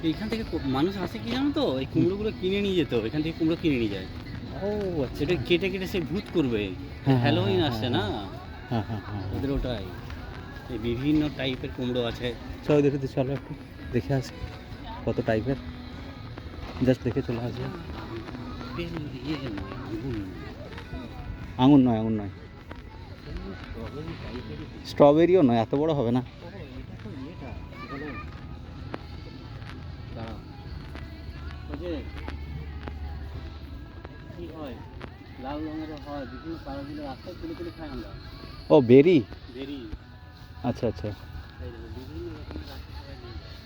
এইখান থেকে মানুষ আসে কি জানো তো, এই কুমড়োগুলো কিনে নিয়ে যেত, এখান থেকে কুমড়ো কিনে নিয়ে যায়। ও আচ্ছা। এটা কেটে কেটে সে ভূত করবে। হ্যাঁ হ্যাঁ হ্যালোইন হ্যাঁ আসছে না, হ্যাঁ হ্যাঁ হ্যাঁ হ্যাঁ। ওদের ওটাই। এই বিভিন্ন টাইপের কুমড়ো আছে। চলো দেখে তো, চলো একটু দেখে আসি কত টাইপের, জাস্ট দেখে চলে আসবে। আপেল ইয়ে নয়, আঙুর নয়। আঙুর নয়, আঙুর নয়, স্ট্রবেরি টাইপেরই। স্ট্রবেরিও নয়, এত বড় হবে না। ও এটা তো ইয়েটা কি বলে, দাঁড়াও, ওই যে কি হয়, লাল রঙেরও হয়, বিভিন্ন কালারগুলো রাস্তায় তুলে তুলে খাই আমরা। ও বেরি, বেরি। আচ্ছা আচ্ছা। এই দেখো, বিভিন্ন রকমের রাস্তা সবাই নিয়ে যায়।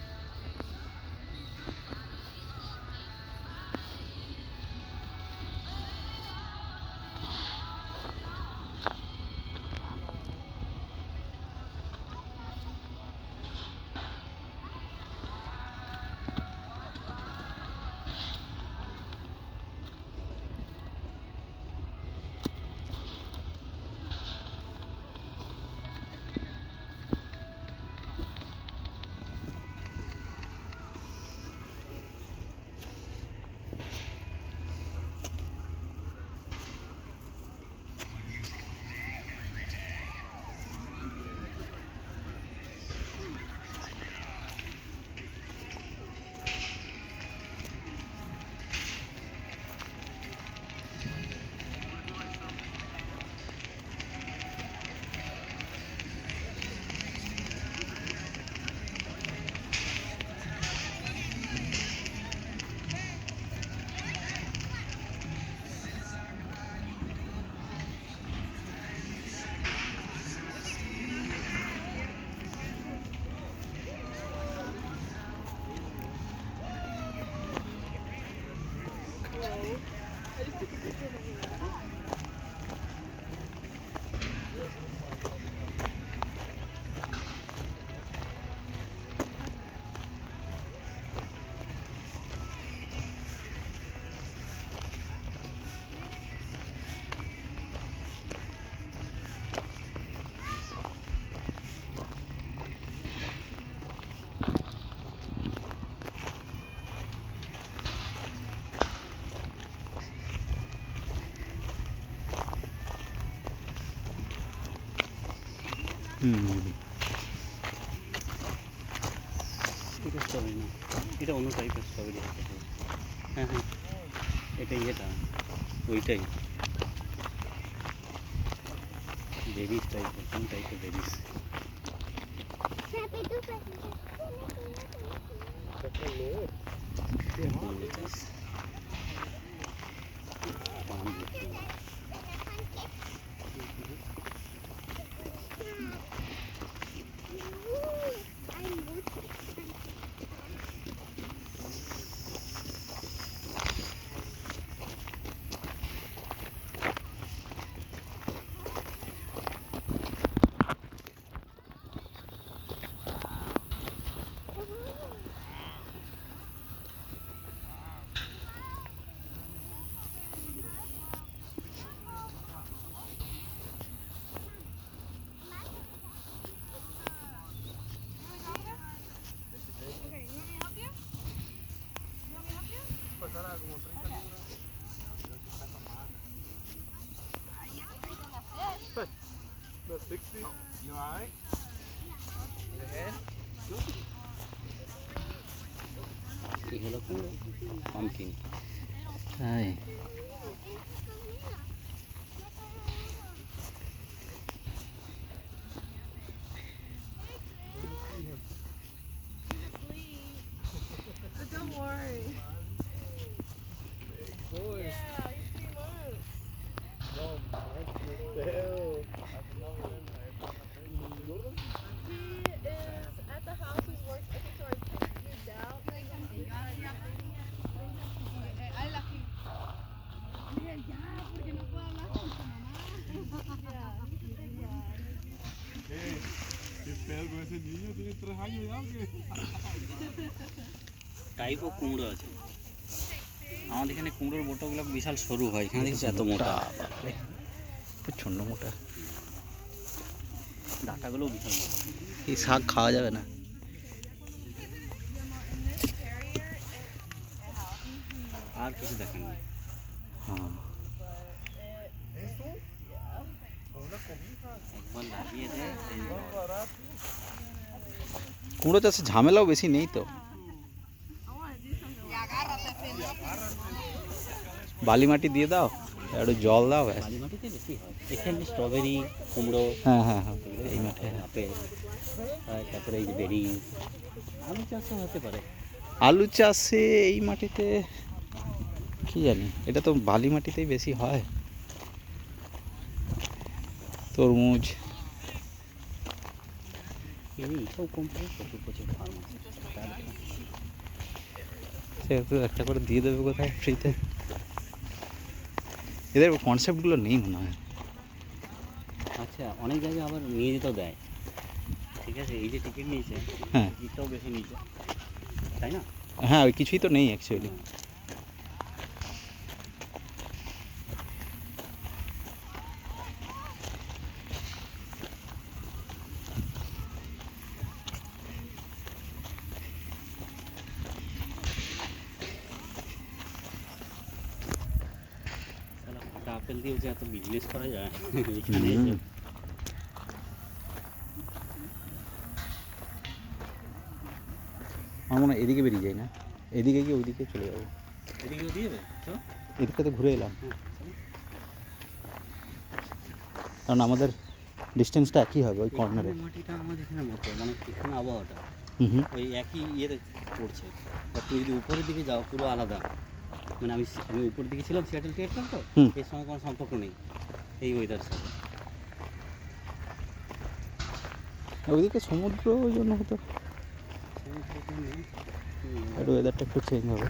এটা স্ট্রবেরি না, এটা অন্য টাইপের স্ট্রবেরি আছে। হ্যাঁ হ্যাঁ, এটা ইয়েটা, ওইটাই বেরিজ টাইপের, কোন টাইপের বেরিজ। এই হলো কুমড়ো, পাম্পকিন। তাই Don't worry. He is at the house. He's working. Okay, sorry. Moved out. Type ও কুমড়ো আছে আমাদের এখানে। কুমড়োর বোটাগুলো বিশাল সরু হয়, এখানে দেখছি এত মোটা, প্রচণ্ড মোটা। ডাঁটাগুলোও বিশাল মোটা। এই শাক খাওয়া যাবে না। আর কিছু দেখেননি। হ্যাঁ একবার লাগিয়ে দেয় এই কুমড়ো চাষে ঝামেলাও বেশি নেই তো, বালি মাটি দিয়ে দাও, একটু জল দাও ব্যাস। বালি মাটিতে বেশি হয় এখানে। স্ট্রবেরি, কুমড়ো, হ্যাঁ হ্যাঁ হ্যাঁ এই মাঠে। আপেল, তারপরে এই যে বেরি, আলু চাষও হতে পারে। আলু চাষে এই মাটিতে কি জানি, এটা তো বালি মাটিতেই বেশি হয়। তরমুজ, এইসব কোম্পানি প্রচুর প্রচুর ফার্ম আছে। সেহেতু একটা করে দিয়ে দেবে কোথায় ফ্রিতে। এদের কনসেপ্টগুলো নেই মনে হয়। আচ্ছা, অনেক জায়গায় আবার নিয়ে যেতেও দেয়। ঠিক আছে, এই যে টিকিট নিয়েছে, হ্যাঁ টিকিটটাও বেশি নিয়েছে, তাই না? হ্যাঁ ওই কিছুই তো নেই অ্যাকচুয়ালি। তাহলে একটা আপেল দিয়েও যে এত বিজনেস করা যায় এখানে হুম। এসে। আমার মনে হয় এদিকে বেরিয়ে যায় না, এদিকে গিয়ে ওইদিকে চলে যাবো। এদিকেও দিয়ে দেবে তো? এদিকে তো ঘুরে এলাম, কারণ আমাদের ডিস্টেন্সটা একই হবে ওই কর্নারে। এখানে মাটিটা আমাদের এখানে মতো, মানে এখানে আবহাওয়াটা হুম হুম। ওই একই ইয়েতে পড়ছে। বা তুই যদি উপরের দিকে যাও পুরো আলাদা। মানে আমি উপরের দিকে ছিলাম, সিয়াটেল টিয়াটেল তো, হুম। এর সঙ্গে কোনো সম্পর্ক নেই এই ওয়েদার সাথে। ওইদিকে সমুদ্র, ওই জন্য হয়তো একটু ওয়েদারটা একটু চেঞ্জ হবে।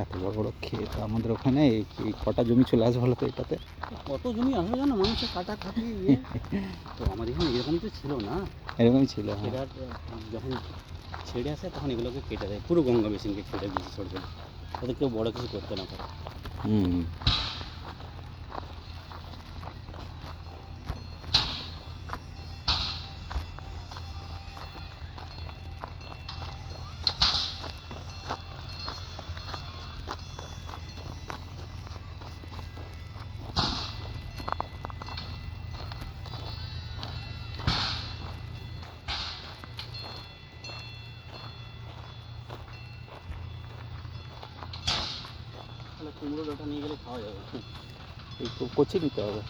এত বড় বড় ক্ষেত আমাদের ওখানে, এই কটা জমি চলে আসবে ভালো তো এটাতে। কত জমি আসবে জানো, মানুষের কাটা খাটি ইয়ে। তো আমাদের এখানে এরকম তো ছিল না। এরকমই ছিল হ্যাঁ। এরা যখন ছেড়ে আসে তখন এগুলোকে কেটে দেয়, পুরো গঙ্গা বেসিনকে কেটে দিয়েছে ছোটো ছোটো, তাদের কেউ বড় কিছু করতে না পারে। হুম। তাহলে কুমড়ো ডাটা নিয়ে গেলে খাওয়া যাবে। এই কচি নিতে হবে।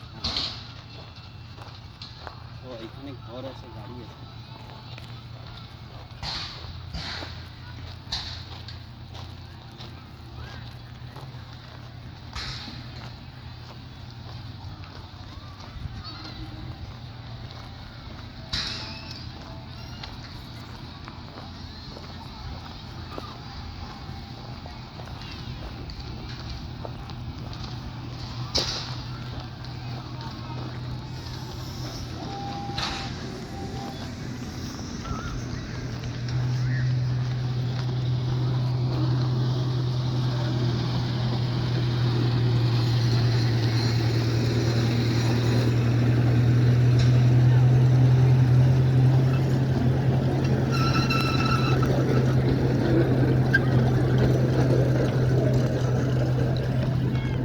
ও এখানে ঘর আছে, গাড়ি আছে।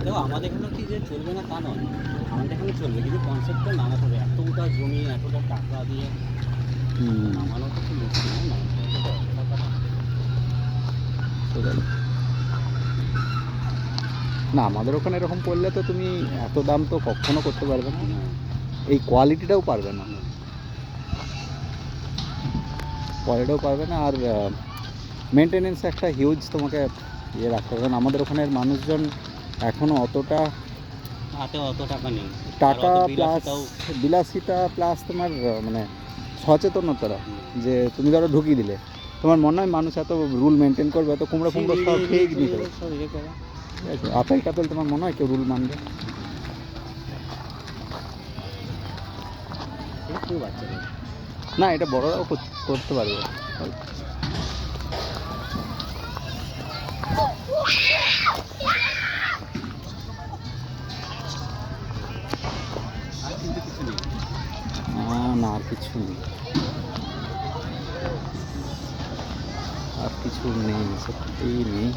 দেখো আমাদের এখানে কি যে চলবে না তা নয়, আমাদের এখানে চলবে, কিন্তু কনসেপ্টটা নামাতে হবে। এতটা জমি, এতটা টাকা দিয়ে হুম। নামানো তো খুব মুশকিল, না? সেটাই। না আমাদের ওখানে এরকম করলে তো তুমি এত দাম তো কখনো করতে পারবে না, এই কোয়ালিটিটাও পারবে না, কোয়ালিটিটাও পারবে না। আর মেনটেনেন্স একটা হিউজ তোমাকে ইয়ে রাখতে হবে, কারণ আমাদের ওখানের মানুষজন এখনও অতটা হাতে অত টাকা নেই, টাকা আর অত প্লাস বিলাসিতাও- বিলাসিতা প্লাস তোমার মানে সচেতনতা, যে তুমি ধরো ঢুকিয়ে দিলে, তোমার মনে হয় মানুষ এত রুল মেনটেন করবে, এত কুমড়ো কুমড়ো সব খেয়ে নিতে হবে? সব ইয়ে করা। ঠিক আছে, আপেল টাপেল তোমার মনে হয় কেউ রুল মানবে? এটা পুরো বাচ্চাদের। না, এটা বড়রাও করতে পারবে। আর কিন্তু কিছু নেই। না, আর কিছু নেই, আর কিছু নেই, সত্যিই নেই।